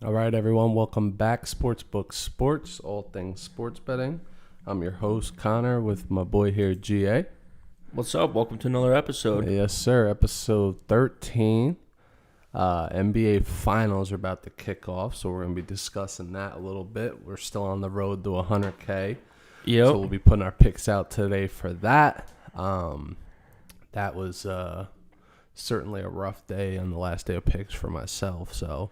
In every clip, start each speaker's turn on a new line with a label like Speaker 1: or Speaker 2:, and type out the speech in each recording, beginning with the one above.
Speaker 1: All right, everyone. Welcome back. SportsBook Sports, all things sports betting. I'm your host, Connor, with my boy here, GA.
Speaker 2: What's up? Welcome to another episode.
Speaker 1: Yes, sir. Episode 13. NBA Finals are about to kick off, so we're going to be discussing that a little bit. We're still on the road to 100K.
Speaker 2: Yep.
Speaker 1: So we'll be putting our picks out today for that. That was certainly a rough day on the last day of picks for myself, so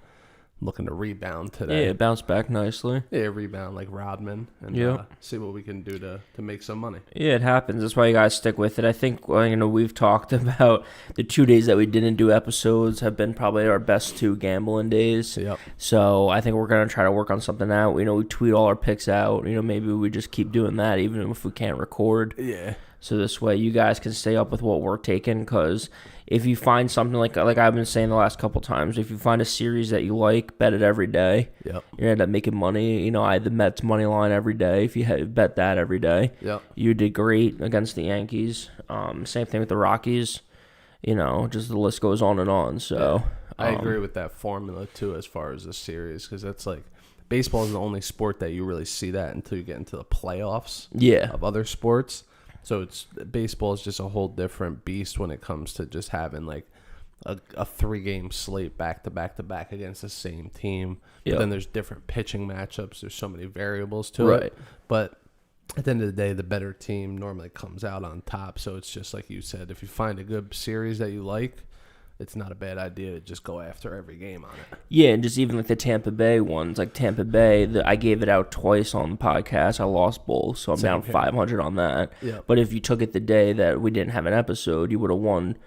Speaker 1: looking to rebound today.
Speaker 2: Yeah, it bounced back nicely.
Speaker 1: Yeah, rebound like Rodman and see what we can do to make some money.
Speaker 2: Yeah, it happens. That's why you guys stick with it. I think we've talked about the 2 days that we didn't do episodes have been probably our best 2 gambling days.
Speaker 1: Yep.
Speaker 2: So I think we're gonna try to work on something out. We tweet all our picks out. Maybe we just keep doing that even if we can't record.
Speaker 1: Yeah.
Speaker 2: So this way you guys can stay up with what we're taking, because if you find something like I've been saying the last couple times, if you find a series that you like, bet it every day.
Speaker 1: Yep.
Speaker 2: You're going to end up making money. I had the Mets money line every day. If you bet that every day,
Speaker 1: Yep.
Speaker 2: You did great against the Yankees. Same thing with the Rockies. Just the list goes on and on. So
Speaker 1: I agree with that formula too as far as the series, because that's like baseball is the only sport that you really see that until you get into the playoffs of other sports. So baseball is just a whole different beast when it comes to just having like a 3-game slate back to back against the same team.
Speaker 2: Yep.
Speaker 1: But then there's different pitching matchups. There's so many variables to it. But at the end of the day, the better team normally comes out on top. So it's just like you said, if you find a good series that you like, it's not a bad idea to just go after every game on it.
Speaker 2: Yeah, and just even like the Tampa Bay ones, like Tampa Bay, I gave it out twice on the podcast. I lost both, so I'm down 500 on that.
Speaker 1: Yep.
Speaker 2: But if you took it the day that we didn't have an episode, you would have won.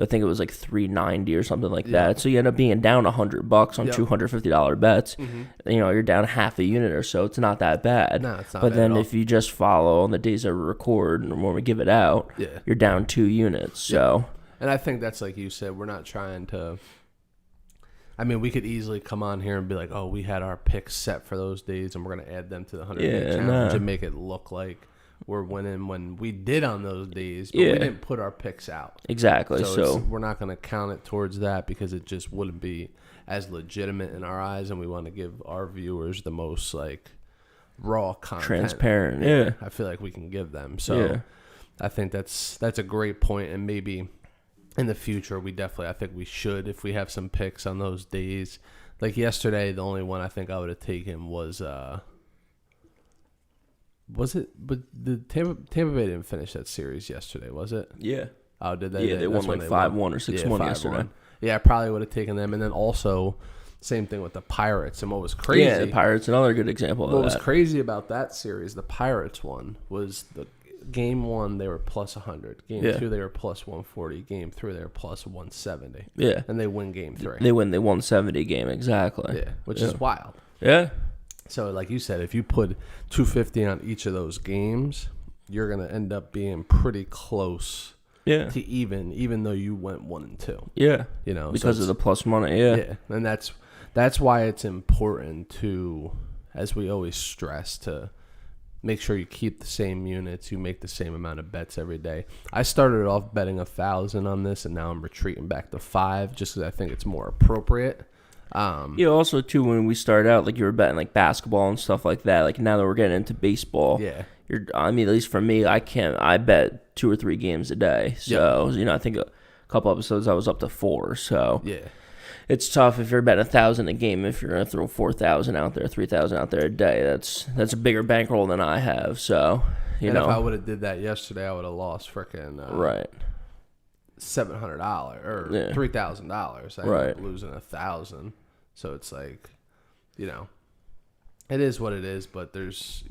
Speaker 2: I think it was like $390 or something like that. So you end up being down $100 on $250 bets. Mm-hmm. You're down half a unit or so. It's not that bad.
Speaker 1: No, it's not
Speaker 2: but
Speaker 1: bad
Speaker 2: then
Speaker 1: at all.
Speaker 2: if you just follow on the days that we record and when we give it out, you're down 2 units. So.
Speaker 1: And I think that's like you said, we're not trying to. I mean, we could easily come on here and be like, "Oh, we had our picks set for those days, and we're going to add them to the 100-day challenge and make it look like we're winning when we did on those days, but we didn't put our picks out."
Speaker 2: Exactly. So
Speaker 1: we're not going to count it towards that because it just wouldn't be as legitimate in our eyes, and we want to give our viewers the most like raw content,
Speaker 2: transparent. Yeah,
Speaker 1: I feel like we can give them. So I think that's a great point, and maybe in the future, I think we should, if we have some picks on those days. Like yesterday, the only one I think I would have taken was it? But the Tampa Bay didn't finish that series yesterday, was it?
Speaker 2: Yeah.
Speaker 1: Oh, did they?
Speaker 2: Yeah, they won like 5-1 or 6-1 yesterday.
Speaker 1: Yeah, I probably would have taken them. And then also, same thing with the Pirates. And what was crazy?
Speaker 2: Yeah, the Pirates, another good example of that.
Speaker 1: What was crazy about that series, the Pirates one, was the Game 1, they were plus 100. Game 2, they were plus 140. Game 3, they were plus 170.
Speaker 2: Yeah.
Speaker 1: And they win Game 3.
Speaker 2: They win the 170 game, exactly.
Speaker 1: Yeah, which is wild.
Speaker 2: Yeah.
Speaker 1: So, like you said, if you put 250 on each of those games, you're going to end up being pretty close to even though you went 1 and 2.
Speaker 2: Yeah.
Speaker 1: so
Speaker 2: Because of the plus money,
Speaker 1: Yeah, and that's why it's important to, as we always stress, to make sure you keep the same units, you make the same amount of bets every day. I started off betting 1,000 on this, and now I'm retreating back to 5 just because I think it's more appropriate.
Speaker 2: Also, too, when we started out, like you were betting like basketball and stuff like that, like now that we're getting into baseball, at least for me, I bet 2 or 3 games a day. So, I think a couple episodes I was up to 4. So, it's tough if you're betting 1,000 a game. If you're going to throw 4,000 out there, 3,000 out there a day, that's a bigger bankroll than I have. So,
Speaker 1: if I would have did that yesterday, I would have lost freaking $700 or $3,000. I ended up losing 1,000. So it's like, it is what it is. But there's,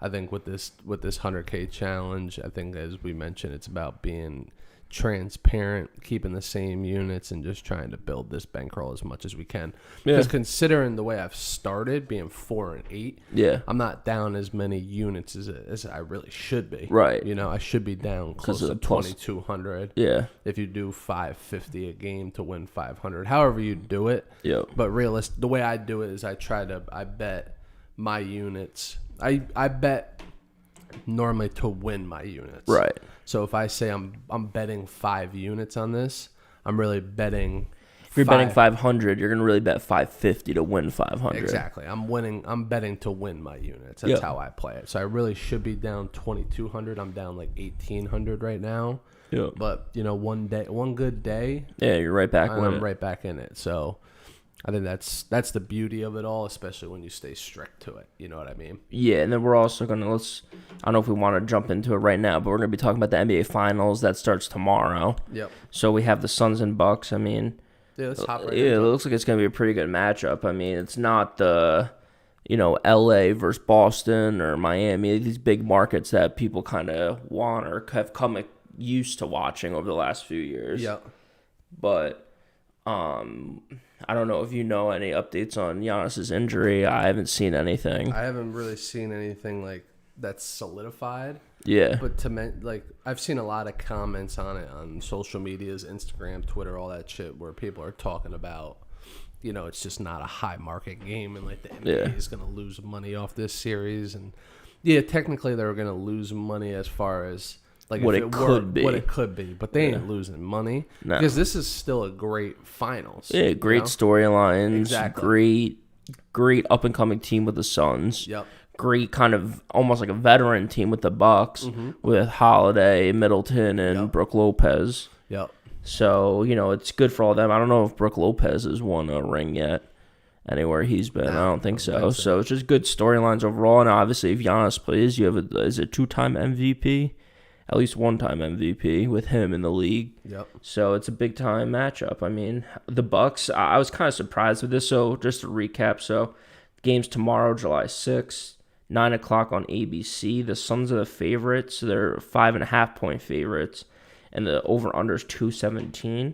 Speaker 1: I think with this 100K challenge, I think as we mentioned, it's about being transparent, keeping the same units, and just trying to build this bankroll as much as we can. Because considering the way I've started, being 4 and 8, I'm not down as many units as I really should be.
Speaker 2: Right.
Speaker 1: I should be down close to 2,200.
Speaker 2: Yeah.
Speaker 1: If you do 550 a game to win 500, however you do it.
Speaker 2: Yeah.
Speaker 1: But the way I do it is I bet my units. I bet normally to win my units. So if I say I'm betting 5 units on this, I'm really betting
Speaker 2: you're betting 500, you're gonna really bet 550 to win 500.
Speaker 1: Exactly. I'm betting to win my units. That's how I play it. So I really should be down 2,200. I'm down like 1,800 right now.
Speaker 2: Yeah.
Speaker 1: But one good day.
Speaker 2: Yeah, you're right back.
Speaker 1: I'm right back in it. So I think that's the beauty of it all, especially when you stay strict to it. You know what I mean?
Speaker 2: Yeah, and then we're also going to, I don't know if we want to jump into it right now, but we're going to be talking about the NBA Finals. That starts tomorrow.
Speaker 1: Yep.
Speaker 2: So we have the Suns and Bucks. I mean,
Speaker 1: let's hop right
Speaker 2: it looks like it's going to be a pretty good matchup. I mean, it's not the, LA versus Boston or Miami, these big markets that people kind of want or have come used to watching over the last few years.
Speaker 1: Yep.
Speaker 2: But, I don't know if you know any updates on Giannis's injury. I haven't seen anything.
Speaker 1: I haven't really seen anything like that's solidified.
Speaker 2: Yeah.
Speaker 1: But I've seen a lot of comments on it on social medias, Instagram, Twitter, all that shit, where people are talking about, it's just not a high market game, and like the NBA is going to lose money off this series, and technically they're going to lose money as far as like
Speaker 2: what it could
Speaker 1: be, but they ain't losing money because this is still a great finals.
Speaker 2: Yeah, great storylines.
Speaker 1: Exactly.
Speaker 2: Great up and coming team with the Suns.
Speaker 1: Yep.
Speaker 2: Great kind of almost like a veteran team with the Bucks with Holiday, Middleton, and Brook Lopez.
Speaker 1: Yep.
Speaker 2: So it's good for all of them. I don't know if Brook Lopez has won a ring yet. Anywhere he's been, I don't think so. So it's just good storylines overall. And obviously, if Giannis plays, you have is a 2-time MVP. At least one-time MVP with him in the league. Yep. So it's a big-time matchup. I mean, the Bucks, I was kind of surprised with this. So just to recap, the game's tomorrow, July 6th, 9 o'clock on ABC. The Suns are the favorites. They're 5.5-point favorites. And the over-under is 217.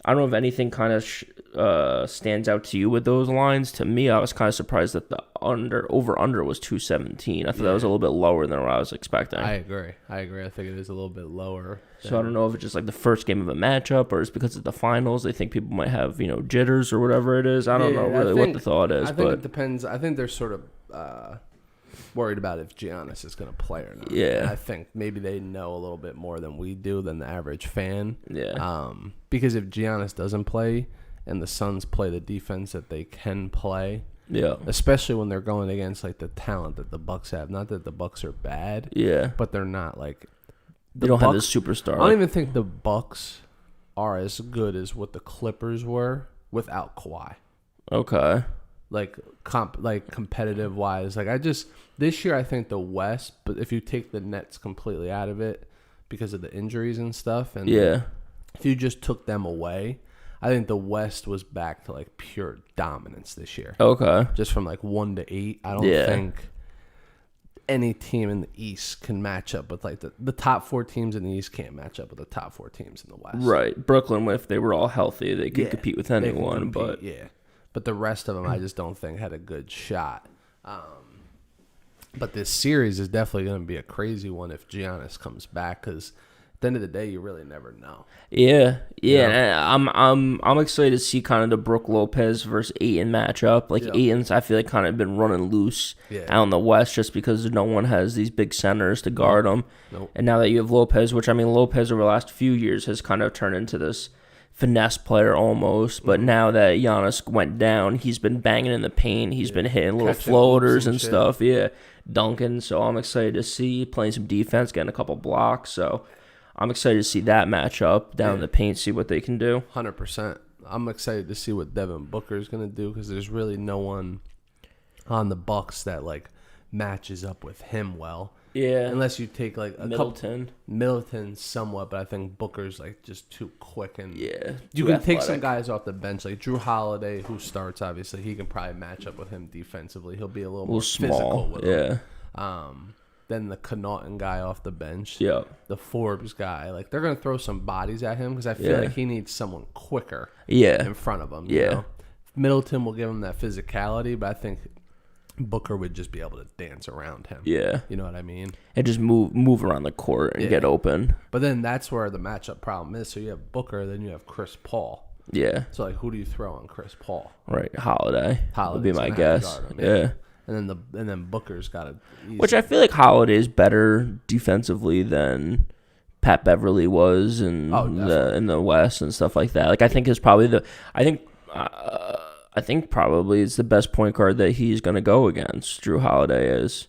Speaker 2: I don't know if anything kind of stands out to you with those lines. To me, I was kind of surprised that the over-under was 217. I thought that was a little bit lower than what I was expecting.
Speaker 1: I agree. I think it is a little bit lower.
Speaker 2: So I don't know if it's just like the first game of a matchup or it's because it's the finals. They think people might have, jitters or whatever it is. I don't know really what the thought is.
Speaker 1: I think it depends. I think they're sort of worried about if Giannis is going to play or not.
Speaker 2: Yeah.
Speaker 1: And I think maybe they know a little bit more than we do, than the average fan.
Speaker 2: Yeah.
Speaker 1: Because if Giannis doesn't play and the Suns play the defense that they can play, especially when they're going against like the talent that the Bucks have. Not that the Bucks are bad, but they're not like
Speaker 2: they don't have this superstar.
Speaker 1: I don't even think the Bucks are as good as what the Clippers were without Kawhi.
Speaker 2: Okay.
Speaker 1: Like competitive wise, this year I think the West, but if you take the Nets completely out of it because of the injuries and stuff, and if you just took them away, I think the West was back to like pure dominance this year.
Speaker 2: Okay.
Speaker 1: Just from like 1 to 8, I don't think any team in the East can match up with like the top 4 teams in the East can't match up with the top 4 teams in the West.
Speaker 2: Right. Brooklyn, if they were all healthy, they could compete with anyone, but
Speaker 1: the rest of them I just don't think had a good shot. But this series is definitely going to be a crazy one if Giannis comes back, because at the end of the day, you really never know.
Speaker 2: Yeah. I'm excited to see kind of the Brook Lopez versus Ayton matchup. Like Ayton's, I feel like kind of been running loose out in the West just because no one has these big centers to guard him.
Speaker 1: Nope.
Speaker 2: And now that you have Lopez, which I mean Lopez over the last few years has kind of turned into this finesse player almost, but now that Giannis went down, he's been banging in the paint. He's been hitting little floaters and stuff. Yeah, dunking. So I'm excited to see playing some defense, getting a couple blocks. So I'm excited to see that matchup down in the paint, see what they can do.
Speaker 1: 100%. I'm excited to see what Devin Booker is going to do, because there's really no one on the Bucks that like matches up with him well.
Speaker 2: Yeah.
Speaker 1: Unless you take like a
Speaker 2: Middleton.
Speaker 1: Middleton somewhat, but I think Booker's like just too quick, and
Speaker 2: can
Speaker 1: you can take some guys off the bench like Drew Holiday, who starts. Obviously, he can probably match up with him defensively. He'll be a little more
Speaker 2: small.
Speaker 1: Physical with him. Then the Connaughton guy off the bench.
Speaker 2: Yeah.
Speaker 1: The Forbes guy. Like, they're gonna throw some bodies at him, because I feel like he needs someone quicker.
Speaker 2: Yeah.
Speaker 1: In front of him. You know? Middleton will give him that physicality, but I think Booker would just be able to dance around him.
Speaker 2: Yeah.
Speaker 1: You know what I mean?
Speaker 2: And just move around the court and get open.
Speaker 1: But then that's where the matchup problem is. So you have Booker, then you have Chris Paul.
Speaker 2: Yeah.
Speaker 1: So, like, who do you throw on Chris Paul?
Speaker 2: Right. Holiday would be my guess.
Speaker 1: Him,
Speaker 2: yeah.
Speaker 1: And then Booker's got to...
Speaker 2: Which I feel like Holiday is better defensively than Pat Beverly was in the West and stuff like that. Like I think is probably I think probably it's the best point guard that he's going to go against. Drew Holiday is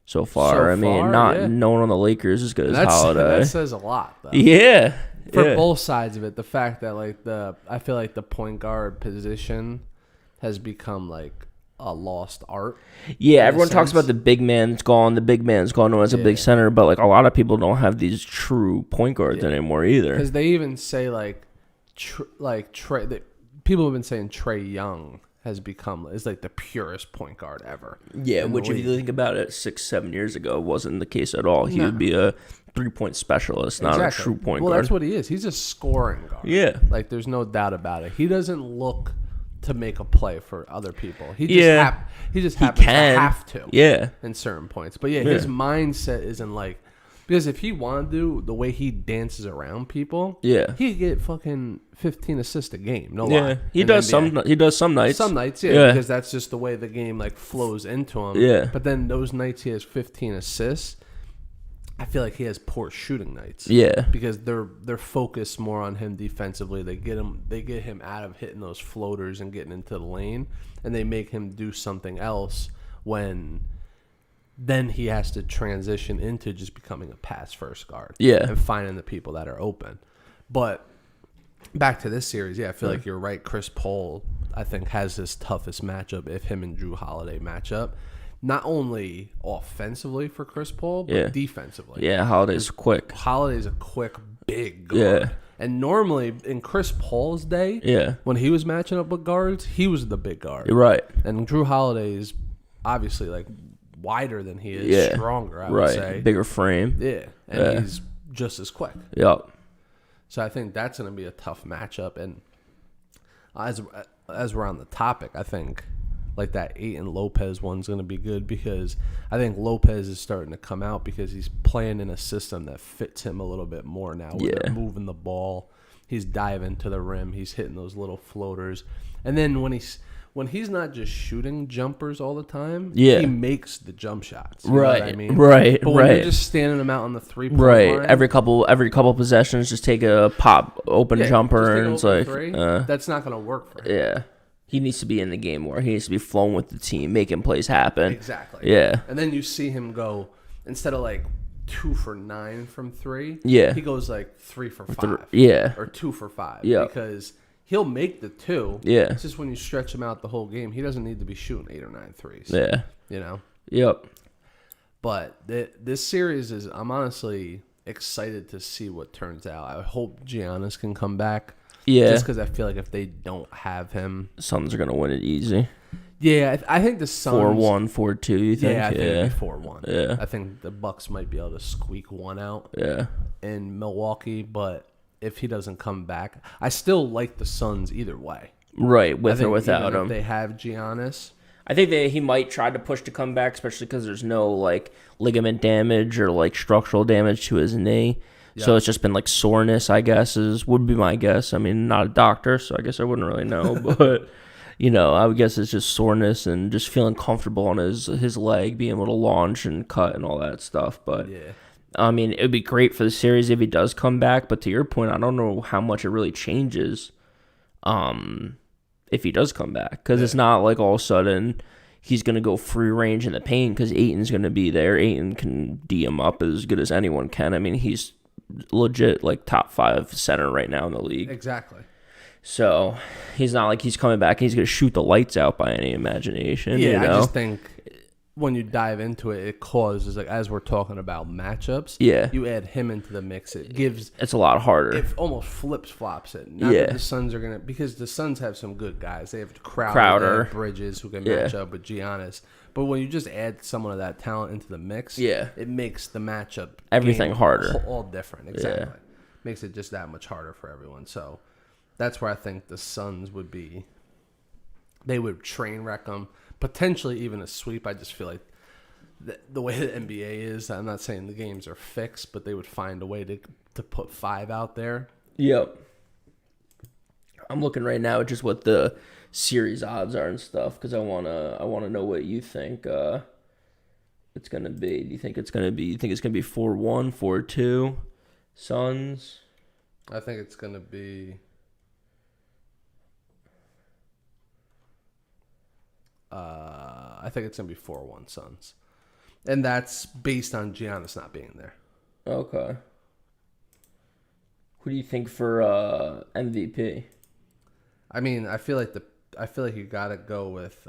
Speaker 2: so far. I mean, no one on the Lakers is as good as Holiday.
Speaker 1: That says a lot, though.
Speaker 2: Yeah.
Speaker 1: For both sides of it, the fact that I feel like the point guard position has become like a lost art.
Speaker 2: Yeah, everyone talks about the big man's gone. The big man's gone. No one's a big center, but like a lot of people don't have these true point guards anymore either.
Speaker 1: Because they even say people have been saying Trae Young is like the purest point guard ever.
Speaker 2: Yeah, which if you think about it, 6-7 years ago wasn't the case at all. He would be a 3-point specialist, not a true point guard.
Speaker 1: Well, that's what he is. He's a scoring guard.
Speaker 2: Yeah.
Speaker 1: Like there's no doubt about it. He doesn't look to make a play for other people. He just happens to have to.
Speaker 2: Yeah.
Speaker 1: In certain points. But his mindset isn't like, because if he wanted to, the way he dances around people, he could get fucking 15 assists a game. No lie.
Speaker 2: He does some nights.
Speaker 1: Some nights, because that's just the way the game like flows into him.
Speaker 2: Yeah.
Speaker 1: But then those nights he has 15 assists, I feel like he has poor shooting nights.
Speaker 2: Yeah.
Speaker 1: Because they're focused more on him defensively. They get him out of hitting those floaters and getting into the lane, and they make him do something else when then he has to transition into just becoming a pass first guard.
Speaker 2: Yeah.
Speaker 1: And finding the people that are open. But back to this series, I feel like you're right. Chris Paul, I think, has his toughest matchup if him and Drew Holiday match up. Not only offensively for Chris Paul, but defensively.
Speaker 2: Yeah, Holiday's quick.
Speaker 1: Holiday's a quick, big guard. Yeah. And normally, in Chris Paul's day, when he was matching up with guards, he was the big guard.
Speaker 2: You're right.
Speaker 1: And Drew Holiday is obviously like wider than he is, stronger, I would say.
Speaker 2: Bigger frame.
Speaker 1: Yeah, and he's just as quick.
Speaker 2: Yep.
Speaker 1: So I think that's going to be a tough matchup. And as we're on the topic, I think like that Ayton Lopez one's going to be good because I think Lopez is starting to come out because he's playing in a system that fits him a little bit more now. Where they're moving the ball, he's diving to the rim, he's hitting those little floaters, and then when he's not just shooting jumpers all the time, he makes the jump shots. You know what I mean?
Speaker 2: Right.
Speaker 1: But when you're just standing them out on the 3-point line,
Speaker 2: every couple possessions, just take a pop open jumper, and it's like
Speaker 1: that's not going to work for him.
Speaker 2: Yeah. He needs to be in the game more. He needs to be flowing with the team, making plays happen.
Speaker 1: Exactly.
Speaker 2: Yeah.
Speaker 1: And then you see him go, instead of like 2 for 9 from 3, he goes like 3 for 5. Or 2 for 5. Yeah. Because he'll make the 2.
Speaker 2: Yeah.
Speaker 1: It's just when you stretch him out the whole game, he doesn't need to be shooting 8 or 9 threes.
Speaker 2: Yeah.
Speaker 1: You know?
Speaker 2: Yep.
Speaker 1: But this series I'm honestly excited to see what turns out. I hope Giannis can come back.
Speaker 2: Yeah.
Speaker 1: Just because I feel like if they don't have him,
Speaker 2: Suns are going to win it easy.
Speaker 1: Yeah, I think the Suns
Speaker 2: 4-1, 4-2, you think?
Speaker 1: Yeah, I think it'd be 4-1.
Speaker 2: Yeah.
Speaker 1: I think the Bucks might be able to squeak one out in Milwaukee, but if he doesn't come back, I still like the Suns either way.
Speaker 2: Right, with or without him.
Speaker 1: If they have Giannis.
Speaker 2: I think he might try to push to come back, especially because there's no like ligament damage or like structural damage to his knee. Yep. So it's just been like soreness, I guess, would be my guess. I mean, not a doctor, so I guess I wouldn't really know. But, I would guess it's just soreness and just feeling comfortable on his leg, being able to launch and cut and all that stuff. But, I mean, it would be great for the series if he does come back. But to your point, I don't know how much it really changes if he does come back. Because it's not like all of a sudden he's going to go free range in the paint because Ayton's going to be there. Ayton can D him up as good as anyone can. I mean, he's legit like top 5 center right now in the league.
Speaker 1: Exactly.
Speaker 2: So he's not like he's coming back and he's going to shoot the lights out by any imagination.
Speaker 1: Yeah, I just think when you dive into it, it causes, like, as we're talking about matchups, you add him into the mix. It's
Speaker 2: a lot harder.
Speaker 1: It almost flops it. Not that the Suns are going to, because the Suns have some good guys. They have Crowder. They have Bridges who can match up with Giannis. But when you just add someone of that talent into the mix, it makes the matchup
Speaker 2: everything harder.
Speaker 1: All different. Exactly. Makes it just that much harder for everyone. So that's where I think the Suns would be. They would train wreck them. Potentially even a sweep. I just feel like the way the NBA is, I'm not saying the games are fixed, but they would find a way to put 5 out there.
Speaker 2: Yep. I'm looking right now at just what the series odds are and stuff because I wanna know what you think it's gonna be. Do you think it's gonna be 4-1, 4-2? Suns.
Speaker 1: I think it's going to be... I think it's going to be 4-1 Suns. And that's based on Giannis not being there.
Speaker 2: Okay. Who do you think for MVP?
Speaker 1: I mean, I feel like you got to go with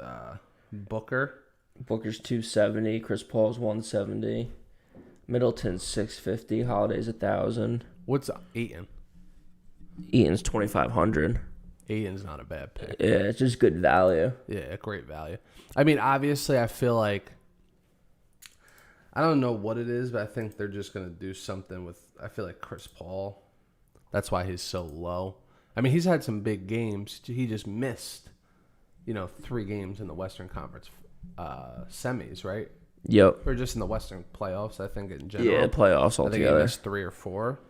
Speaker 1: Booker.
Speaker 2: Booker's 270, Chris Paul's 170, Middleton's 650, Holiday's 1,000.
Speaker 1: What's Ayton?
Speaker 2: Eaton's 2,500.
Speaker 1: Ayton's not a bad pick.
Speaker 2: Yeah, it's just good value.
Speaker 1: Yeah, great value. I mean, obviously, I feel like I don't know what it is, but I think they're just gonna do something with. I feel like Chris Paul. That's why he's so low. I mean, he's had some big games. He just missed, 3 games in the Western Conference semis, right?
Speaker 2: Yep.
Speaker 1: Or just in the Western playoffs, I think in general.
Speaker 2: Yeah, playoffs altogether.
Speaker 1: I think he missed 3 or 4.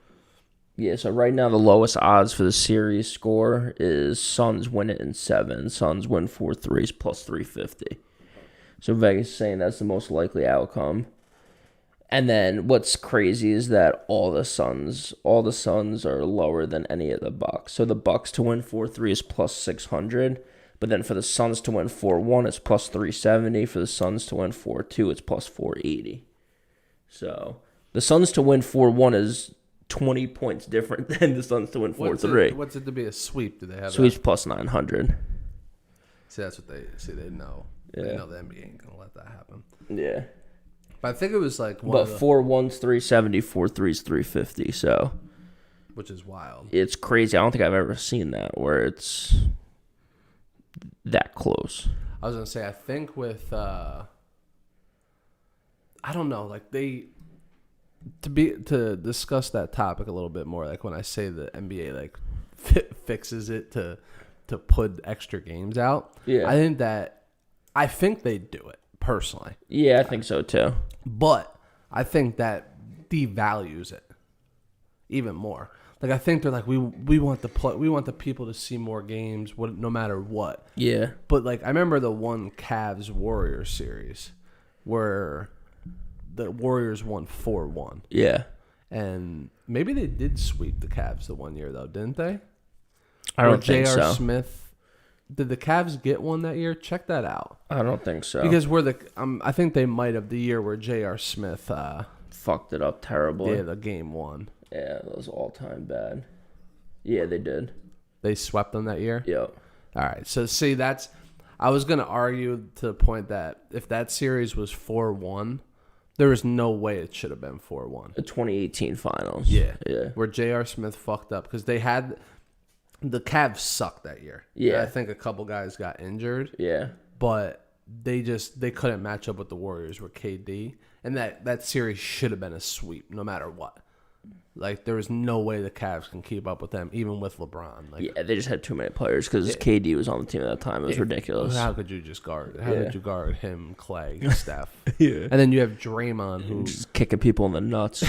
Speaker 2: Yeah, so right now the lowest odds for the series score is Suns win it in 7. Suns win 4-3 plus 350. So Vegas is saying that's the most likely outcome. And then what's crazy is that all the Suns are lower than any of the Bucks. So the Bucks to win 4-3 is plus 600. But then for the Suns to win 4-1, it's plus 370. For the Suns to win 4-2, it's plus 480. So the Suns to win 4-1 is 20 points different than the Suns to win 4-3.
Speaker 1: What's it to be a sweep? Do they have
Speaker 2: Sweep's plus 900.
Speaker 1: See, that's what they know. Yeah. They know the NBA ain't going to let that happen.
Speaker 2: Yeah.
Speaker 1: But I think it was like...
Speaker 2: 4-1's 370, 4-3's 350, so...
Speaker 1: Which is wild.
Speaker 2: It's crazy. I don't think I've ever seen that where it's that close.
Speaker 1: I was going to say, I think with... I don't know, like they... To discuss that topic a little bit more, like when I say the NBA like fixes it to put extra games out,
Speaker 2: yeah,
Speaker 1: I think they do it personally.
Speaker 2: Yeah, I think so too.
Speaker 1: But I think that devalues it even more. Like I think they're like we want the people to see more games, no matter what.
Speaker 2: Yeah.
Speaker 1: But like I remember the one Cavs Warriors series where the Warriors won 4-1.
Speaker 2: Yeah.
Speaker 1: And maybe they did sweep the Cavs the one year, though, didn't they?
Speaker 2: I don't think so.
Speaker 1: J.R. Smith. Did the Cavs get one that year? Check that out.
Speaker 2: I don't think so.
Speaker 1: Because I think they might have the year where J.R. Smith
Speaker 2: fucked it up terribly.
Speaker 1: Yeah, the game 1.
Speaker 2: Yeah, that was all-time bad. Yeah, they did.
Speaker 1: They swept them that year?
Speaker 2: Yep.
Speaker 1: All right. So, see, I was going to argue to the point that if that series was 4-1, there was no way it should have been 4-1.
Speaker 2: The 2018 finals.
Speaker 1: Yeah.
Speaker 2: Yeah.
Speaker 1: Where J.R. Smith fucked up because they had the Cavs sucked that year.
Speaker 2: Yeah.
Speaker 1: I think a couple guys got injured.
Speaker 2: Yeah.
Speaker 1: But they couldn't match up with the Warriors with KD. And that series should have been a sweep no matter what. Like, there was no way the Cavs can keep up with them, even with LeBron. Like,
Speaker 2: yeah, they just had too many players because KD was on the team at that time. It was ridiculous.
Speaker 1: How could you just guard? How could you guard him, Clay, Steph?
Speaker 2: Yeah.
Speaker 1: And then you have Draymond, who's
Speaker 2: just kicking people in the nuts.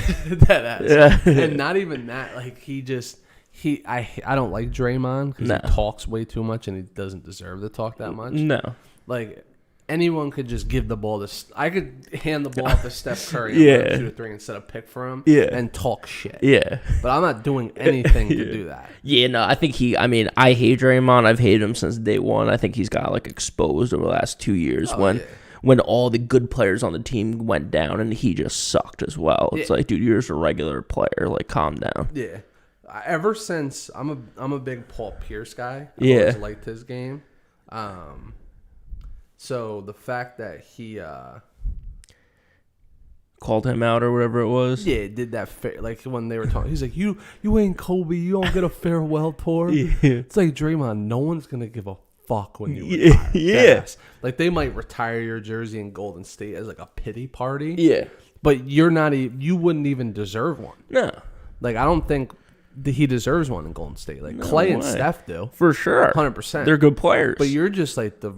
Speaker 1: Yeah. And not even that. Like, I don't like Draymond because he talks way too much and he doesn't deserve to talk that much.
Speaker 2: No.
Speaker 1: Like, anyone could just give the ball to... I could hand the ball off to Steph Curry and shoot a 3 instead of pick for him and talk shit.
Speaker 2: Yeah.
Speaker 1: But I'm not doing anything to do that.
Speaker 2: Yeah, no, I think I hate Draymond. I've hated him since day one. I think he's got, like, exposed over the last 2 years when all the good players on the team went down and he just sucked as well. It's like, dude, you're just a regular player. Like, calm down.
Speaker 1: Yeah. Ever since... I'm a big Paul Pierce guy. I always liked his game. So the fact that he
Speaker 2: called him out or whatever it was.
Speaker 1: Yeah, did that like when they were talking. He's like, you ain't Kobe. You don't get a farewell tour.
Speaker 2: Yeah.
Speaker 1: It's like, Draymond, no one's gonna give a fuck when you retire.
Speaker 2: Yeah.
Speaker 1: Like they might retire your jersey in Golden State as like a pity party.
Speaker 2: Yeah.
Speaker 1: But you're not. You wouldn't even deserve one.
Speaker 2: No.
Speaker 1: Like I don't think he deserves one in Golden State. Like Clay and Steph do
Speaker 2: for sure,
Speaker 1: 100%.
Speaker 2: They're good players.
Speaker 1: But you're just like the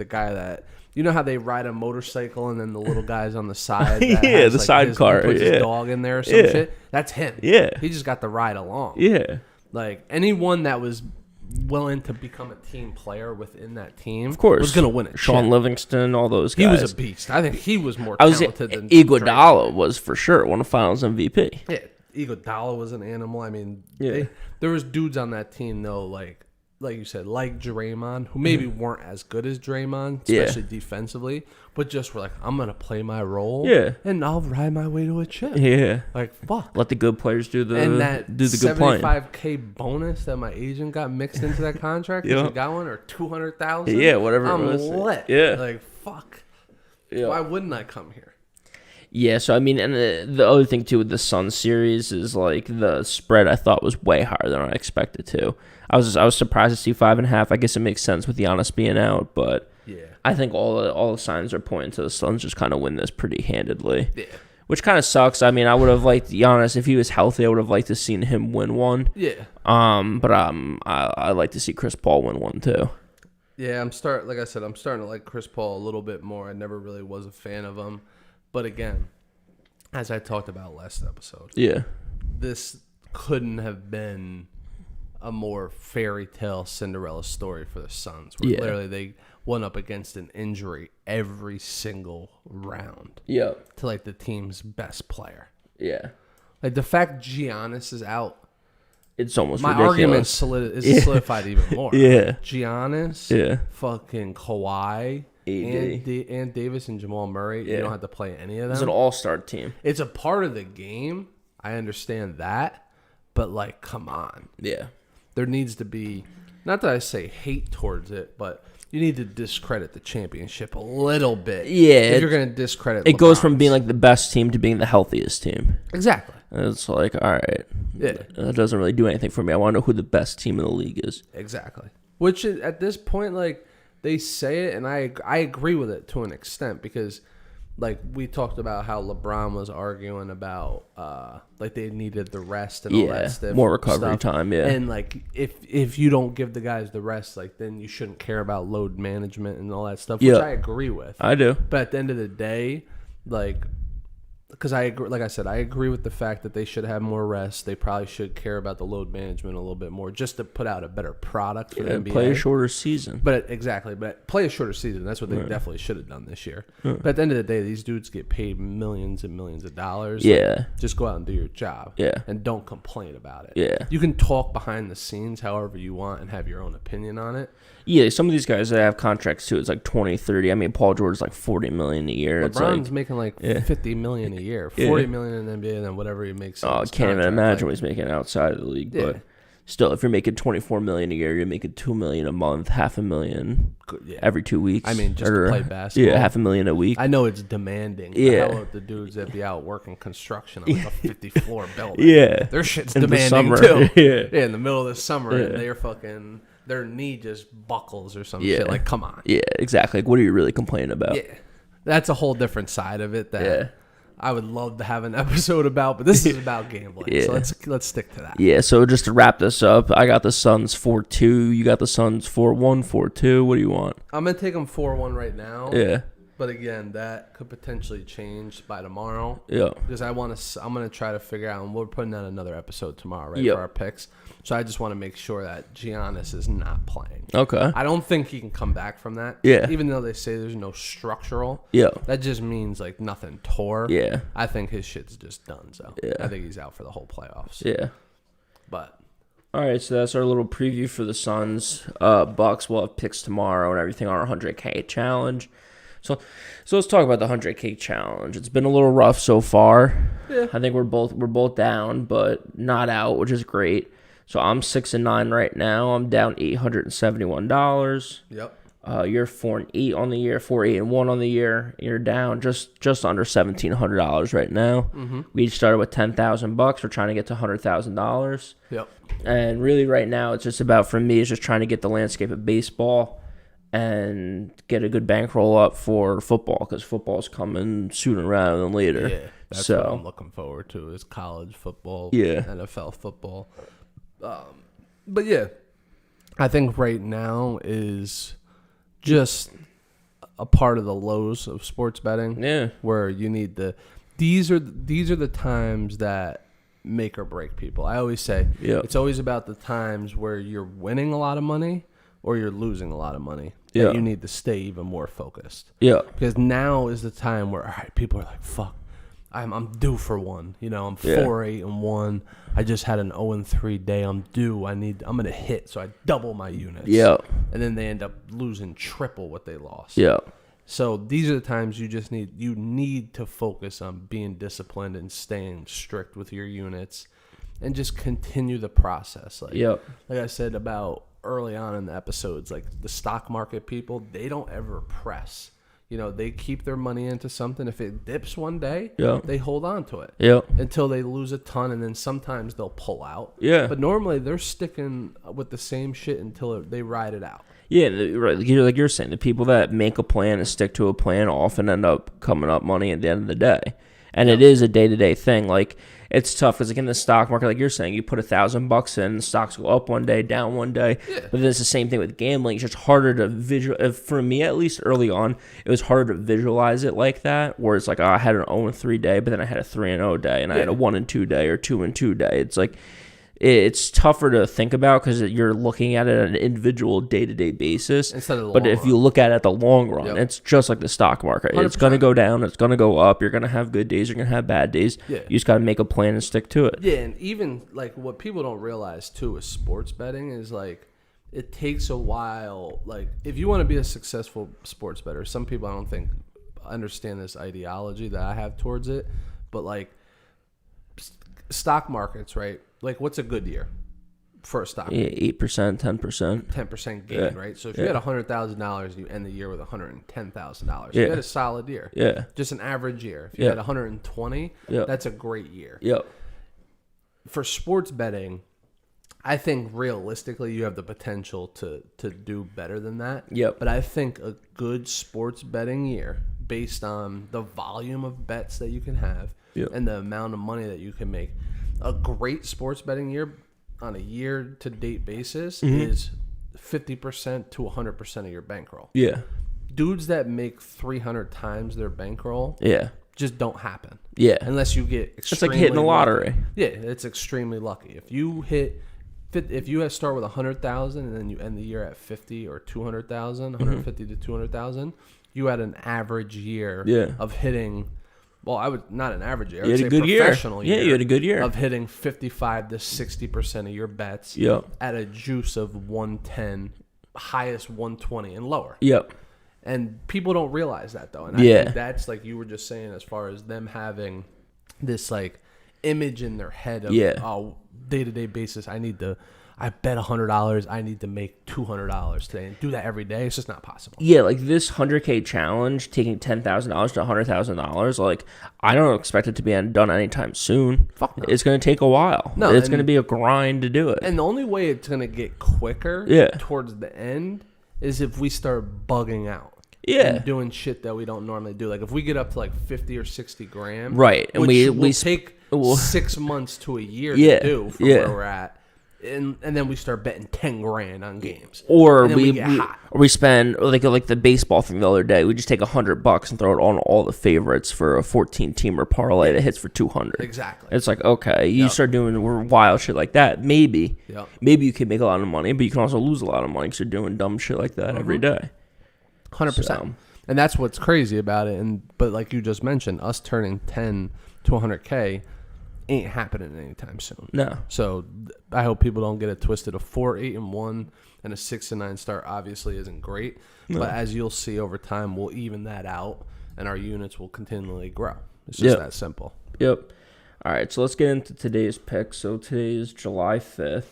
Speaker 1: guy that, you know how they ride a motorcycle and then the little guy's on the side. That has,
Speaker 2: the
Speaker 1: like,
Speaker 2: sidecar.
Speaker 1: Puts his dog in there or some shit. That's him.
Speaker 2: Yeah,
Speaker 1: he just got the ride along.
Speaker 2: Yeah,
Speaker 1: like anyone that was willing to become a team player within that team,
Speaker 2: of course,
Speaker 1: was gonna win it.
Speaker 2: Sean Livingston, all those guys.
Speaker 1: He was a beast. I think he was more talented than
Speaker 2: Iguodala was for sure one of Finals MVP.
Speaker 1: Yeah. Iguodala was an animal. I mean, there was dudes on that team though, like you said, like Draymond, who maybe weren't as good as Draymond, especially defensively, but just were like, I'm gonna play my role, and I'll ride my way to a chip.
Speaker 2: Yeah,
Speaker 1: like fuck.
Speaker 2: Let the good players do the
Speaker 1: good
Speaker 2: playing.
Speaker 1: $75K bonus that my agent got mixed into that contract. He got one, or $200,000.
Speaker 2: Yeah, whatever.
Speaker 1: I'm
Speaker 2: it was.
Speaker 1: lit.
Speaker 2: Yeah,
Speaker 1: like fuck.
Speaker 2: Yeah.
Speaker 1: Why wouldn't I come here?
Speaker 2: Yeah, so I mean, and the other thing too with the Suns series is like the spread I thought was way higher than I expected to. I was surprised to see 5.5. I guess it makes sense with Giannis being out, but I think all the signs are pointing to the Suns just kind of win this pretty handedly. Yeah, which kind of sucks. I mean, I would have liked Giannis if he was healthy. I would have liked to seen him win one. Yeah. But I like to see Chris Paul win one too.
Speaker 1: Yeah, I'm starting to like Chris Paul a little bit more. I never really was a fan of him. But again, as I talked about last episode, this couldn't have been a more fairy tale Cinderella story for the Suns. Where literally they went up against an injury every single round. Yeah. To like the team's best player. Yeah. Like the fact Giannis is out,
Speaker 2: it's almost
Speaker 1: my
Speaker 2: ridiculous.
Speaker 1: argument is solidified even more.
Speaker 2: Yeah.
Speaker 1: Giannis, fucking Kawhi, and Davis and Jamal Murray. You don't have to play any of them.
Speaker 2: It's an all-star team.
Speaker 1: It's a part of the game. I understand that, but like, come on. Yeah, there needs to be, not that I say hate towards it, but you need to discredit the championship a little bit. Yeah, if you're going to discredit,
Speaker 2: it goes from being like the best team to being the healthiest team.
Speaker 1: Exactly.
Speaker 2: And it's like, all right, that doesn't really do anything for me. I want to know who the best team in the league is.
Speaker 1: Exactly. Which at this point, like. They say it, and I agree with it to an extent because, like, we talked about how LeBron was arguing about, like, they needed the rest and all that stuff.
Speaker 2: More recovery time,
Speaker 1: And, like, if you don't give the guys the rest, like, then you shouldn't care about load management and all that stuff, which I agree with.
Speaker 2: I do.
Speaker 1: But at the end of the day, like, because I agree, like I said, I agree with the fact that they should have more rest. They probably should care about the load management a little bit more, just to put out a better product for the NBA.
Speaker 2: Play a shorter season.
Speaker 1: But play a shorter season. That's what they definitely should have done this year. But at the end of the day, these dudes get paid millions and millions of dollars. Yeah, like, just go out and do your job. Yeah, and don't complain about it. Yeah, you can talk behind the scenes however you want and have your own opinion on it.
Speaker 2: Yeah, some of these guys that have contracts too, it's like 20, 30. I mean, Paul George's like $40 million a year.
Speaker 1: LeBron's making like $50 million a year, $40 million in the NBA, and then whatever he makes.
Speaker 2: Oh, I can't even imagine what he's making outside of the league. Yeah. But still, if you're making $24 million a year, you're making $2 million a month, $500,000 every 2 weeks.
Speaker 1: I mean, just to play basketball.
Speaker 2: Yeah, $500,000 a week.
Speaker 1: I know it's demanding. Yeah, the hell with the dudes that be out working construction on like a 50-floor building.
Speaker 2: Yeah,
Speaker 1: their shit's in demanding too. Yeah, in the middle of the summer, and they're fucking. Their knee just buckles or some shit. Like, come on.
Speaker 2: Yeah, exactly. Like, what are you really complaining about?
Speaker 1: Yeah. That's a whole different side of it that I would love to have an episode about, but this is about gambling. So let's stick to that.
Speaker 2: Yeah, so just to wrap this up, I got the Suns 4-2. You got the Suns 4-1, 4-2. What do you want?
Speaker 1: I'm going to take them 4-1 right now.
Speaker 2: Yeah.
Speaker 1: But again, that could potentially change by tomorrow. Yeah. Because I'm going to try to figure out, and we're putting out another episode tomorrow, right, for our picks. So I just want to make sure that Giannis is not playing. Okay. I don't think he can come back from that. Yeah. Even though they say there's no structural. Yeah. That just means like nothing tore. Yeah. I think his shit's just done. So I think he's out for the whole playoffs. Yeah. But.
Speaker 2: All right, so that's our little preview for the Suns. Bucks will have picks tomorrow and everything on our 100K challenge. So let's talk about the 100K challenge. It's been a little rough so far. Yeah. I think we're both down, but not out, which is great. So I'm 6-9 right now. I'm down $871. Yep. You're 4-8 on the year, 4-8-1 on the year. You're down just under $1,700 right now. Mm-hmm. We each started with $10,000. We're trying to get to $100,000. Yep. And really, right now, it's just about, for me, it's just trying to get the landscape of baseball and get a good bankroll up for football, because football's coming sooner rather than later.
Speaker 1: Yeah, that's what I'm looking forward to, is college football, NFL football. But yeah, I think right now is just a part of the lows of sports betting. Yeah, where you need these are the times that make or break people. I always say it's always about the times where you're winning a lot of money or you're losing a lot of money. That you need to stay even more focused. Yeah, because now is the time where, all right, people are like, fuck, I'm due for one. I'm 4-8-1. I just had an 0-3 day. I'm due. I'm gonna hit, so I double my units.
Speaker 2: Yeah.
Speaker 1: And then they end up losing triple what they lost.
Speaker 2: Yeah.
Speaker 1: So these are the times you need to focus on being disciplined and staying strict with your units, and just continue the process. Like I said about early on in the episodes, like the stock market people, they don't ever press. They keep their money into something. If it dips one day, they hold on to it until they lose a ton, and then sometimes they'll pull out. Yeah. But normally they're sticking with the same shit until they ride it out.
Speaker 2: Yeah, right. Like you're saying, the people that make a plan and stick to a plan often end up coming up money at the end of the day. And it is a day-to-day thing. Like, it's tough because, like, in the stock market, like you're saying, you put $1,000 in, the stocks go up one day, down one day. Yeah. But then it's the same thing with gambling. It's just harder to visualize. For me, at least early on, it was harder to visualize it like that, where it's like, I had an 0-3 day, but then I had a 3-0 day, and I had a 1-2 day or 2-2 day. It's like, it's tougher to think about because you're looking at it on an individual day-to-day basis. Instead of the long run. If you look at it at the long run, it's just like the stock market. 100%. It's going to go down. It's going to go up. You're going to have good days. You're going to have bad days. Yeah. You just got to make a plan and stick to it.
Speaker 1: Yeah, and even like what people don't realize too with sports betting is like it takes a while. Like if you want to be a successful sports bettor, some people I don't think understand this ideology that I have towards it, but like stock markets, right? Like, what's a good year for a stock?
Speaker 2: Yeah, 8%, 10%.
Speaker 1: 10% gain, right? So if you had $100,000, you end the year with $110,000. You had a solid year. Yeah. Just an average year. If you had 120, that's a great year. Yep. For sports betting, I think realistically you have the potential to do better than that. Yep. But I think a good sports betting year, based on the volume of bets that you can have and the amount of money that you can make, a great sports betting year on a year-to-date basis is 50% to 100% of your bankroll. Yeah. Dudes that make 300 times their bankroll just don't happen. Yeah. Unless you get extremely
Speaker 2: It's like hitting the lottery.
Speaker 1: Lucky. Yeah, it's extremely lucky. If you start with 100,000 and then you end the year at 50 or 200,000, 150 to 200,000, you had an average year of hitting. Well, I would not an average year. I would say professional year.
Speaker 2: Yeah, you had a good year
Speaker 1: of hitting 55 to 60% of your bets at a juice of 110, highest 120 and lower. Yep. And people don't realize that though, and I think that's like you were just saying, as far as them having this like image in their head of day-to-day basis. I bet $100. I need to make $200 today, and do that every day. It's just not possible.
Speaker 2: Yeah, like this 100K challenge, taking $10,000 to $100,000. Like I don't expect it to be done anytime soon. Fuck no. It's going to take a while. No, it's going to be a grind to do it.
Speaker 1: And the only way it's going to get quicker towards the end is if we start bugging out. Yeah, and doing shit that we don't normally do. Like if we get up to like 50 or 60 grand,
Speaker 2: right? And we
Speaker 1: take 6 months to a year to do from where we're at. And then we start betting 10 grand on games,
Speaker 2: or we spend like the baseball thing the other day. We just take $100 and throw it on all the favorites for a 14-teamer parlay that hits for 200.
Speaker 1: Exactly.
Speaker 2: It's like okay, you start doing wild shit like that. Maybe you can make a lot of money, but you can also lose a lot of money because you're doing dumb shit like that every day.
Speaker 1: 100%. And that's what's crazy about it. But like you just mentioned, us turning 10 to 100K ain't happening anytime soon. No. So I hope people don't get it twisted. A 4-8-1 and a 6-9 start obviously isn't great, but as you'll see over time, we'll even that out, and our units will continually grow. It's just that simple.
Speaker 2: Yep. All right, so let's get into today's pick. So today is July 5th,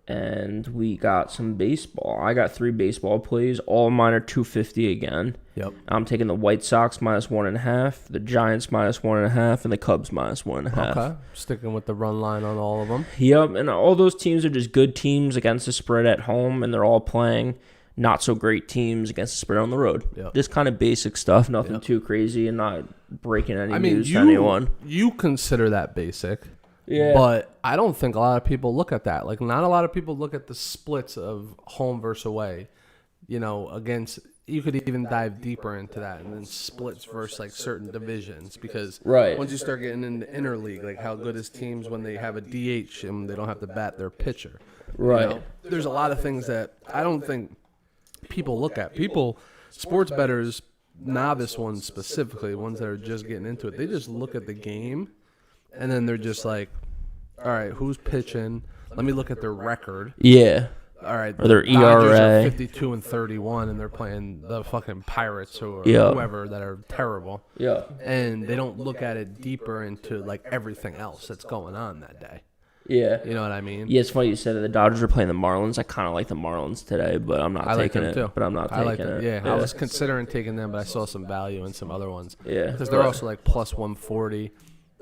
Speaker 2: and we got some baseball. I got 3 baseball plays. All mine are 250 again. Yep. I'm taking the White Sox -1.5, the Giants -1.5, and the Cubs -1.5.
Speaker 1: Okay. Sticking with the run line on all of them.
Speaker 2: Yep. And all those teams are just good teams against the spread at home, and they're all playing not so great teams against the spread on the road. Yep. Just kind of basic stuff, nothing too crazy, and not breaking any news to anyone.
Speaker 1: You consider that basic. Yeah. But I don't think a lot of people look at that. Like, not a lot of people look at the splits of home versus away, against. You could even dive deeper into that, and then splits versus like certain divisions, because once you start getting into interleague, like how good is teams when they have a DH and they don't have to bat their pitcher. Right. There's a lot of things that I don't think people look at. Sports bettors novice ones specifically, ones that are just getting into it, they just look at the game, and then they're just like, all right, who's pitching? Let me look at their record.
Speaker 2: Yeah.
Speaker 1: All right,
Speaker 2: or their
Speaker 1: Dodgers
Speaker 2: ERA.
Speaker 1: are 52-31, and they're playing the fucking Pirates or whoever that are terrible.
Speaker 2: Yeah.
Speaker 1: And they don't look at it deeper into like everything else that's going on that day.
Speaker 2: Yeah.
Speaker 1: You know what I mean?
Speaker 2: Yeah, it's funny you said that the Dodgers are playing the Marlins. I kind of like the Marlins today, but I'm not taking it.
Speaker 1: Too.
Speaker 2: But I'm not taking it.
Speaker 1: Yeah, I was considering taking them, but I saw some value in some other ones.
Speaker 2: Yeah.
Speaker 1: Because they're also like plus 140.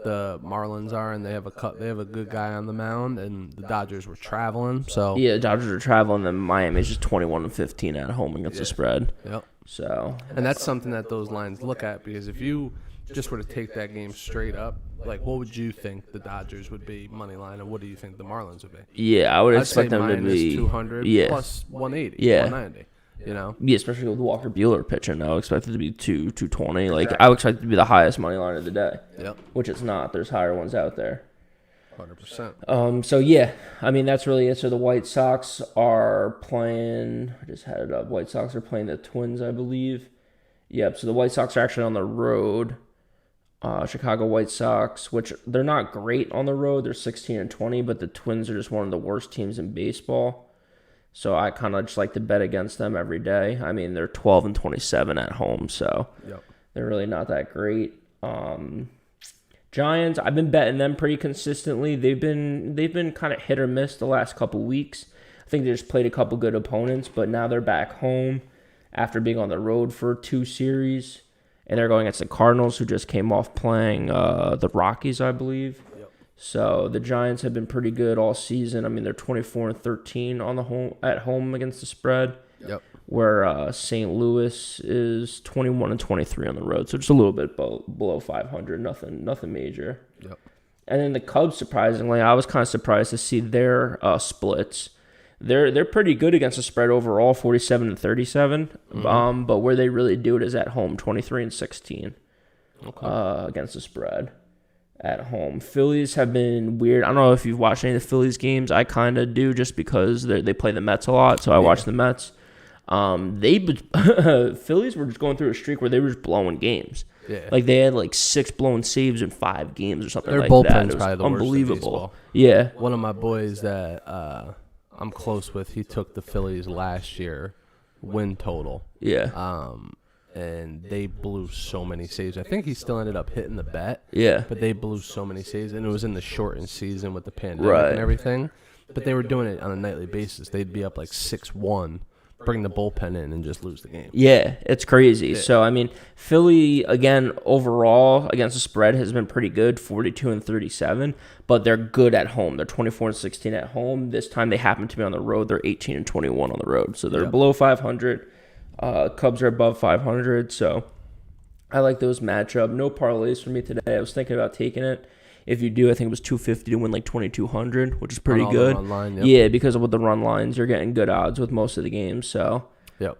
Speaker 1: The Marlins are, and they have a good guy on the mound, and the Dodgers were traveling. So
Speaker 2: yeah, the Dodgers are traveling, and Miami's just 21-15 at home against the spread.
Speaker 1: Yep.
Speaker 2: So,
Speaker 1: and that's something that those lines look at, because if you just were to take that game straight up, like what would you think the Dodgers would be money line, and what do you think the Marlins would be?
Speaker 2: Yeah, I would
Speaker 1: I'd
Speaker 2: expect
Speaker 1: say
Speaker 2: them to be
Speaker 1: 200 plus 180, 190. You know,
Speaker 2: yeah, especially with Walker Buehler pitching. I would expect it to be 220. Like I would expect it to be the highest money line of the day.
Speaker 1: Yep.
Speaker 2: Which it's not. There's higher ones out there.
Speaker 1: 100%.
Speaker 2: So yeah, I mean that's really it. So the White Sox are playing. I just had it up. White Sox are playing the Twins, I believe. Yep. So the White Sox are actually on the road. Chicago White Sox, which they're not great on the road. They're 16-20, but the Twins are just one of the worst teams in baseball. So I kind of just like to bet against them every day. I mean, they're 12-27 at home, so they're really not that great. Giants, I've been betting them pretty consistently. They've been kind of hit or miss the last couple weeks. I think they just played a couple good opponents, but now they're back home after being on the road for 2 series, and they're going against the Cardinals, who just came off playing the Rockies, I believe. So the Giants have been pretty good all season. I mean, they're 24-13 at home against the spread.
Speaker 1: Yep.
Speaker 2: Where St. Louis is 21-23 on the road, so just a little bit below 500. Nothing major.
Speaker 1: Yep.
Speaker 2: And then the Cubs, surprisingly, I was kind of surprised to see their splits. They're pretty good against the spread overall, 47-37.
Speaker 1: Mm-hmm.
Speaker 2: But where they really do it is at home, 23-16 against the spread. At home. Phillies have been weird. I don't know if you've watched any of the Phillies games. I kind of do, just because they play the Mets a lot, so I watch the Mets. Phillies were just going through a streak where they were just blowing games.
Speaker 1: Yeah.
Speaker 2: Like they had like 6 blown saves in 5 games or something
Speaker 1: Their
Speaker 2: like that.
Speaker 1: bullpen's
Speaker 2: It was
Speaker 1: probably the
Speaker 2: unbelievable.
Speaker 1: worst in baseball.
Speaker 2: Yeah.
Speaker 1: One of my boys that I'm close with, he took the Phillies last year win total.
Speaker 2: Yeah.
Speaker 1: And they blew so many saves. I think he still ended up hitting the bet.
Speaker 2: Yeah.
Speaker 1: But they blew so many saves, and it was in the shortened season with the pandemic and everything. But they were doing it on a nightly basis. They'd be up like 6-1, bring the bullpen in, and just lose the game.
Speaker 2: Yeah, it's crazy.
Speaker 1: Yeah.
Speaker 2: So, I mean, Philly, again, overall, against the spread has been pretty good, 42-37, but they're good at home. They're 24-16 at home. This time they happen to be on the road. They're 18-21 on the road. So they're below 500. Cubs are above 500, so I like those matchup. No parlays for me today. I was thinking about taking it. If you do, I think it was $250 to win like 2,200, which is pretty good.
Speaker 1: Run line,
Speaker 2: Yeah, because with the run lines, you're getting good odds with most of the games. So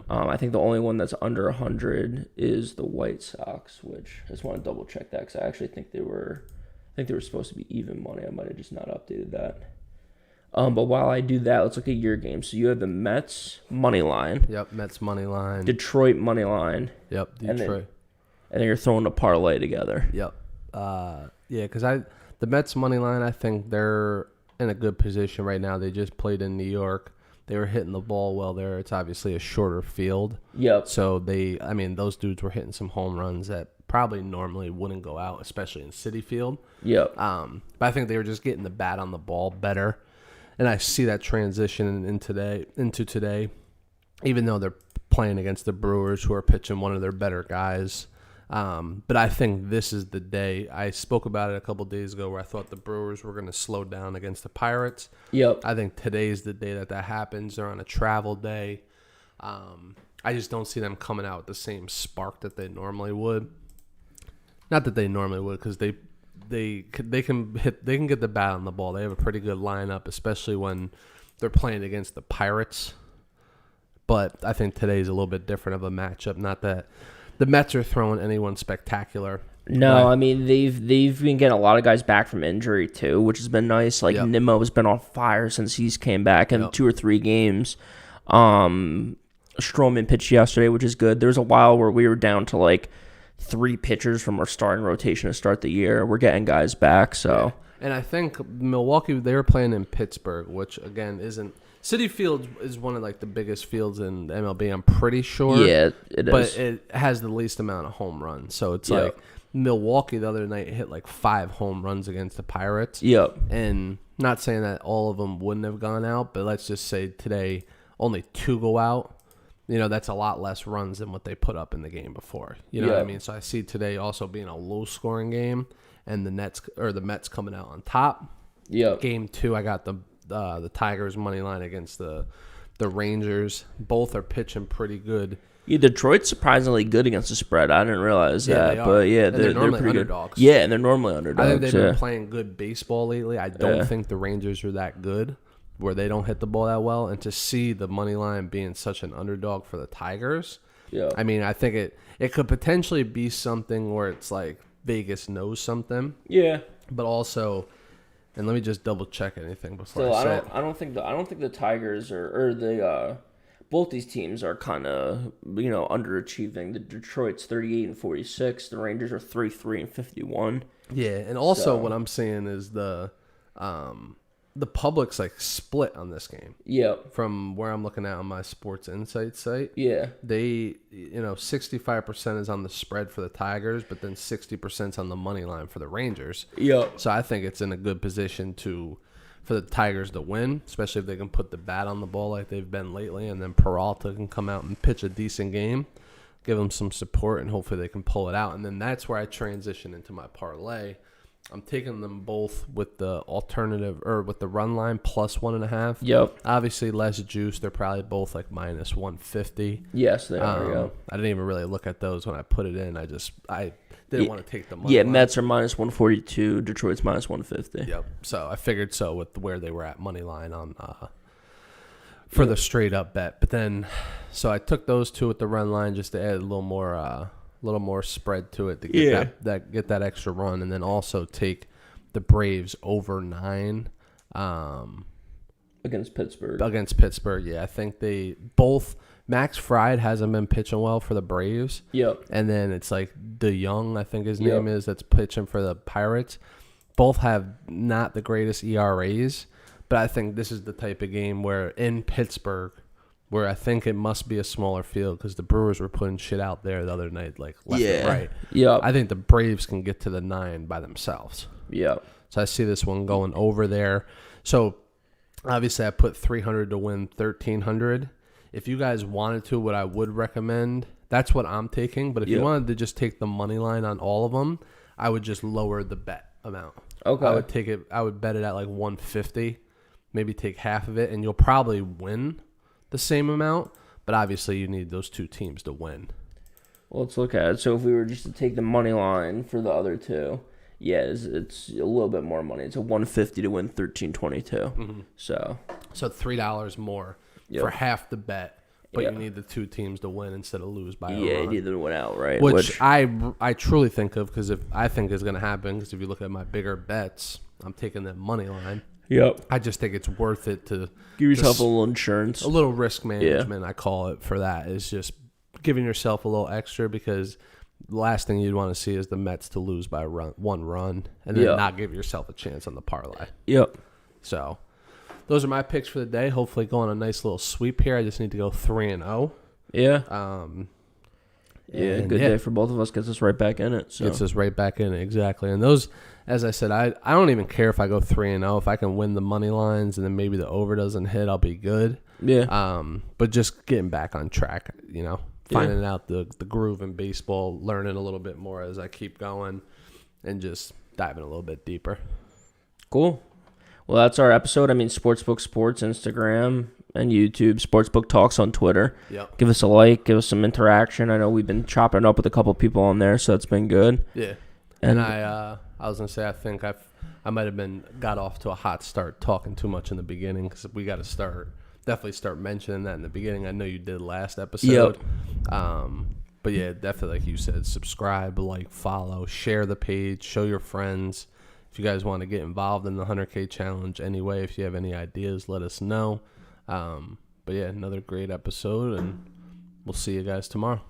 Speaker 2: I think the only one that's under 100 is the White Sox, which I just want to double check that because I actually think they were supposed to be even money. I might have just not updated that. But while I do that, let's look at your game. So you have the Mets money line.
Speaker 1: Yep, Mets money line.
Speaker 2: Detroit money line.
Speaker 1: Yep, Detroit.
Speaker 2: And then you're throwing a parlay together.
Speaker 1: Yep. Because the Mets money line, I think they're in a good position right now. They just played in New York. They were hitting the ball well there. It's obviously a shorter field.
Speaker 2: Yep.
Speaker 1: So those dudes were hitting some home runs that probably normally wouldn't go out, especially in Citi Field.
Speaker 2: Yep.
Speaker 1: But I think they were just getting the bat on the ball better. And I see that transition into today, even though they're playing against the Brewers, who are pitching one of their better guys. But I think this is the day. I spoke about it a couple days ago where I thought the Brewers were going to slow down against the Pirates.
Speaker 2: Yep.
Speaker 1: I think today's the day that happens. They're on a travel day. I just don't see them coming out with the same spark that they normally would. Not that they normally would, because they can get the bat on the ball. They have a pretty good lineup, especially when they're playing against the Pirates. But I think today's a little bit different of a matchup. Not that the Mets are throwing anyone spectacular.
Speaker 2: No, I mean they've been getting a lot of guys back from injury too, which has been nice. Like Nimmo has been on fire since he's came back in 2 or 3 games. Stroman pitched yesterday, which is good. There was a while where we were down to like 3 pitchers from our starting rotation to start the year. We're getting guys back, so.
Speaker 1: Yeah. And I think Milwaukee, they were playing in Pittsburgh, which, again, isn't – Citi Field is one of, like, the biggest fields in the MLB, I'm pretty sure.
Speaker 2: Yeah, it is.
Speaker 1: But it has the least amount of home runs. So it's like Milwaukee the other night hit, like, 5 home runs against the Pirates.
Speaker 2: Yep.
Speaker 1: And not saying that all of them wouldn't have gone out, but let's just say today only 2 go out. You know, that's a lot less runs than what they put up in the game before. You know what I mean? So I see today also being a low-scoring game. And the Mets coming out on top.
Speaker 2: Yep.
Speaker 1: Game 2, I got the Tigers money line against the Rangers. Both are pitching pretty good.
Speaker 2: Yeah, Detroit's surprisingly good against the spread. I didn't realize that,
Speaker 1: they are.
Speaker 2: but yeah,
Speaker 1: they're
Speaker 2: pretty
Speaker 1: underdogs.
Speaker 2: Good. Yeah, and they're normally underdogs.
Speaker 1: I think they've been playing good baseball lately. I don't think the Rangers are that good, where they don't hit the ball that well. And to see the money line being such an underdog for the Tigers, I mean, I think it could potentially be something where it's like Vegas knows something.
Speaker 2: Yeah.
Speaker 1: But also, and let me just double check anything before
Speaker 2: So
Speaker 1: I say it.
Speaker 2: I don't think the Tigers or the both these teams are kind of underachieving. The Detroit's 38-46. The Rangers are 33-51.
Speaker 1: Yeah, and also what I'm seeing is the public's like split on this game.
Speaker 2: Yep.
Speaker 1: From where I'm looking at on my Sports Insight site.
Speaker 2: Yeah.
Speaker 1: They, 65% is on the spread for the Tigers, but then 60% is on the money line for the Rangers.
Speaker 2: Yep.
Speaker 1: So I think it's in a good position for the Tigers to win, especially if they can put the bat on the ball like they've been lately, and then Peralta can come out and pitch a decent game, give them some support, and hopefully they can pull it out. And then that's where I transition into my parlay. I'm taking them both with the alternative or with the run line plus 1.5.
Speaker 2: Yep.
Speaker 1: Obviously less juice. They're probably both like minus 150.
Speaker 2: Yes, they are. Yep.
Speaker 1: I didn't even really look at those when I put it in. I didn't want to take the money.
Speaker 2: Yeah,
Speaker 1: line.
Speaker 2: Mets are minus 142. Detroit's minus 150.
Speaker 1: Yep. So I figured so with where they were at money line on for the straight up bet. But then, so I took those 2 with the run line just to add a little more spread to it to get get that extra run, and then also take the Braves over 9
Speaker 2: against Pittsburgh.
Speaker 1: Yeah, I think they both. Max Fried hasn't been pitching well for the Braves.
Speaker 2: Yep.
Speaker 1: And then it's like DeYoung, I think his name is, that's pitching for the Pirates. Both have not the greatest ERAs, but I think this is the type of game where in Pittsburgh, where I think it must be a smaller field because the Brewers were putting shit out there the other night, like left and right.
Speaker 2: Yeah.
Speaker 1: I think the Braves can get to the 9 by themselves.
Speaker 2: Yeah.
Speaker 1: So I see this one going over there. So obviously I put 300 to win 1,300. If you guys wanted to, what I would recommend, that's what I'm taking. But if you wanted to just take the money line on all of them, I would just lower the bet amount.
Speaker 2: Okay.
Speaker 1: I would bet it at like 150, maybe take half of it, and you'll probably win the same amount. But obviously you need those 2 teams to win.
Speaker 2: Well, let's look at it. So if we were just to take the money line for the other 2, it's a little bit more money. It's a 150 to win 1322.
Speaker 1: Mm-hmm.
Speaker 2: So
Speaker 1: $3 more for half the bet, but you need the 2 teams to win instead of lose by a run.
Speaker 2: you need them to win outright.
Speaker 1: Which I truly think of, because if I think is going to happen, because if you look at my bigger bets, I'm taking the money line.
Speaker 2: Yep.
Speaker 1: I just think it's worth it to
Speaker 2: give yourself a little insurance.
Speaker 1: A little risk management, I call it, for that, is just giving yourself a little extra, because the last thing you'd want to see is the Mets to lose by 1 run and then not give yourself a chance on the parlay.
Speaker 2: Yep.
Speaker 1: So those are my picks for the day. Hopefully go on a nice little sweep here. I just need to go 3-0.
Speaker 2: Yeah. Good day for both of us. Gets us right back in it. So.
Speaker 1: Gets us right back in it, exactly. And those, as I said, I don't even care if I go 3-0. If I can win the money lines and then maybe the over doesn't hit, I'll be good.
Speaker 2: Yeah.
Speaker 1: But just getting back on track, finding out the groove in baseball, learning a little bit more as I keep going, and just diving a little bit deeper.
Speaker 2: Cool. Well, that's our episode. Sportsbook Sports, Instagram and YouTube. Sportsbook Talks on Twitter.
Speaker 1: Yep.
Speaker 2: Give us a like. Give us some interaction. I know we've been chopping up with a couple people on there, so it's been good.
Speaker 1: Yeah. And I was going to say, I think I might have got off to a hot start talking too much in the beginning, because we got to definitely start mentioning that in the beginning. I know you did last episode.
Speaker 2: Yep.
Speaker 1: But yeah, definitely, like you said, subscribe, like, follow, share the page, show your friends. If you guys want to get involved in the 100K challenge anyway, if you have any ideas, let us know. But yeah, another great episode, and we'll see you guys tomorrow.